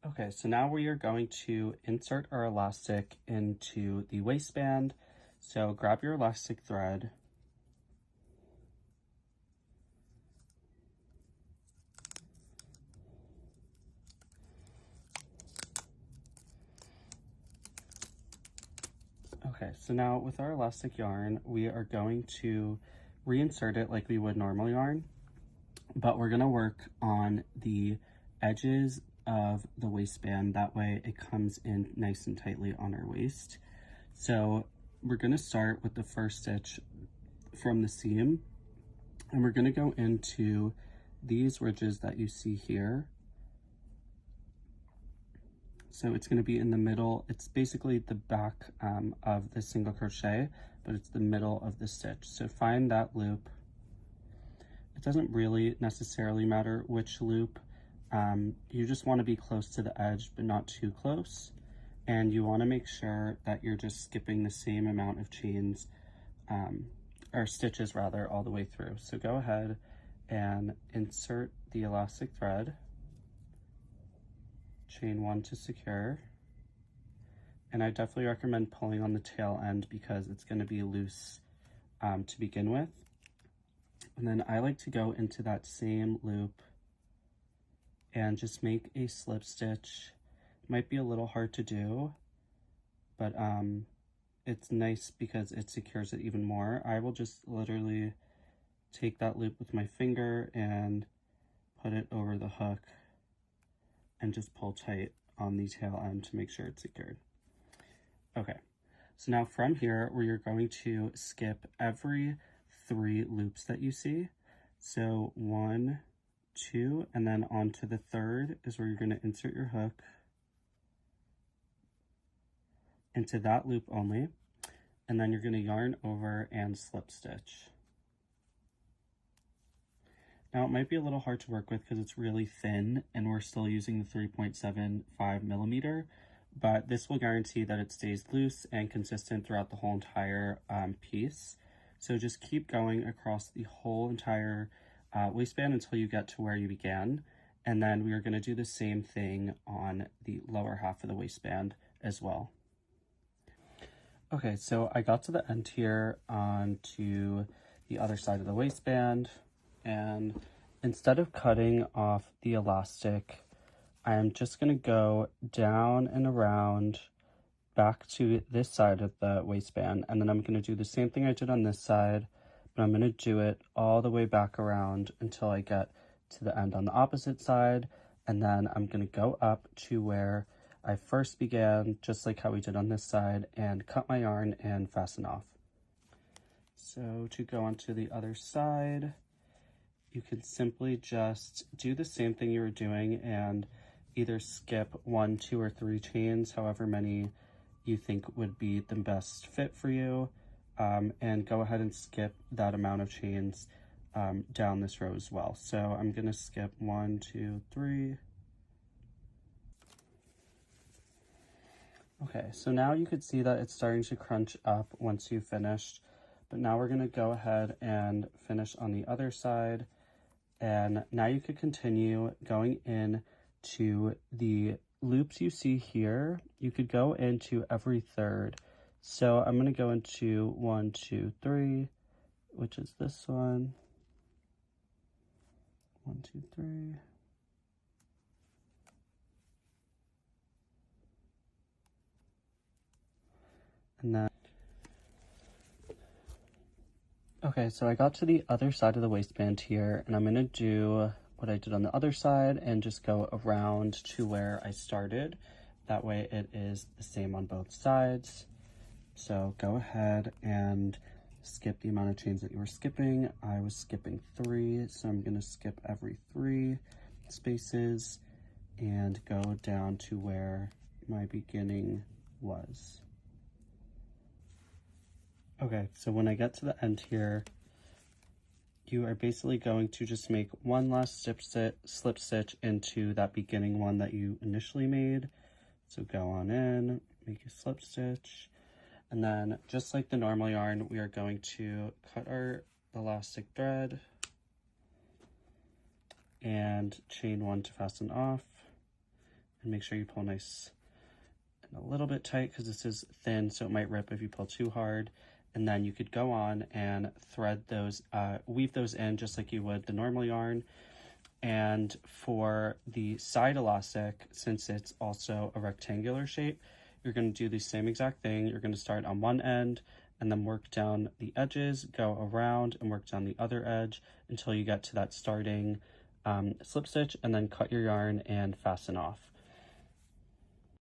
Okay, so now we are going to insert our elastic into the waistband. So grab your elastic thread. Okay, so now with our elastic yarn, we are going to reinsert it like we would normal yarn, but we're gonna work on the edges of the waistband. That way it comes in nice and tightly on our waist. So we're gonna start with the first stitch from the seam, and we're gonna go into these ridges that you see here. So it's going to be in the middle. It's basically the back of the single crochet, but it's the middle of the stitch. So find that loop. It doesn't really necessarily matter which loop. You just want to be close to the edge, but not too close. And you want to make sure that you're just skipping the same amount of chains, or stitches rather, all the way through. So go ahead and insert the elastic thread. Chain one to secure, and I definitely recommend pulling on the tail end because it's going to be loose to begin with. And then I like to go into that same loop and just make a slip stitch. It might be a little hard to do, but it's nice because it secures it even more. I will just literally take that loop with my finger and put it over the hook and just pull tight on the tail end to make sure it's secured. Okay, so now from here, we are going to skip every 3 loops that you see. So 1, 2, and then onto the third is where you're going to insert your hook into that loop only, and then you're going to yarn over and slip stitch. Now it might be a little hard to work with because it's really thin and we're still using the 3.75 millimeter, but this will guarantee that it stays loose and consistent throughout the whole entire piece. So just keep going across the whole entire waistband until you get to where you began. And then we are going to do the same thing on the lower half of the waistband as well. Okay, so I got to the end here onto the other side of the waistband. And instead of cutting off the elastic, I am just going to go down and around back to this side of the waistband. And then I'm going to do the same thing I did on this side, but I'm going to do it all the way back around until I get to the end on the opposite side. And then I'm going to go up to where I first began, just like how we did on this side, and cut my yarn and fasten off. So to go onto the other side, you can simply just do the same thing you were doing and either skip 1, 2, or 3 chains, however many you think would be the best fit for you, and go ahead and skip that amount of chains down this row as well. So I'm going to skip 1, 2, 3. Okay, so now you could see that it's starting to crunch up once you've finished, but now we're going to go ahead and finish on the other side. And now you could continue going in to the loops you see here. You could go into every third. So I'm going to go into 1, 2, 3, which is this one. 1, 2, 3. And then, okay, so I got to the other side of the waistband here, and I'm going to do what I did on the other side and just go around to where I started. That way it is the same on both sides. So go ahead and skip the amount of chains that you were skipping. I was skipping 3, so I'm going to skip every 3 spaces and go down to where my beginning was. Okay, so when I get to the end here, you are basically going to just make one last slip stitch into that beginning one that you initially made. So go on in, make a slip stitch, and then just like the normal yarn, we are going to cut our elastic thread and chain 1 to fasten off, and make sure you pull nice and a little bit tight because this is thin, so it might rip if you pull too hard. And then you could go on and thread those, weave those in just like you would the normal yarn. And for the side elastic, since it's also a rectangular shape, you're going to do the same exact thing. You're going to start on one end and then work down the edges, go around and work down the other edge until you get to that starting slip stitch, and then cut your yarn and fasten off.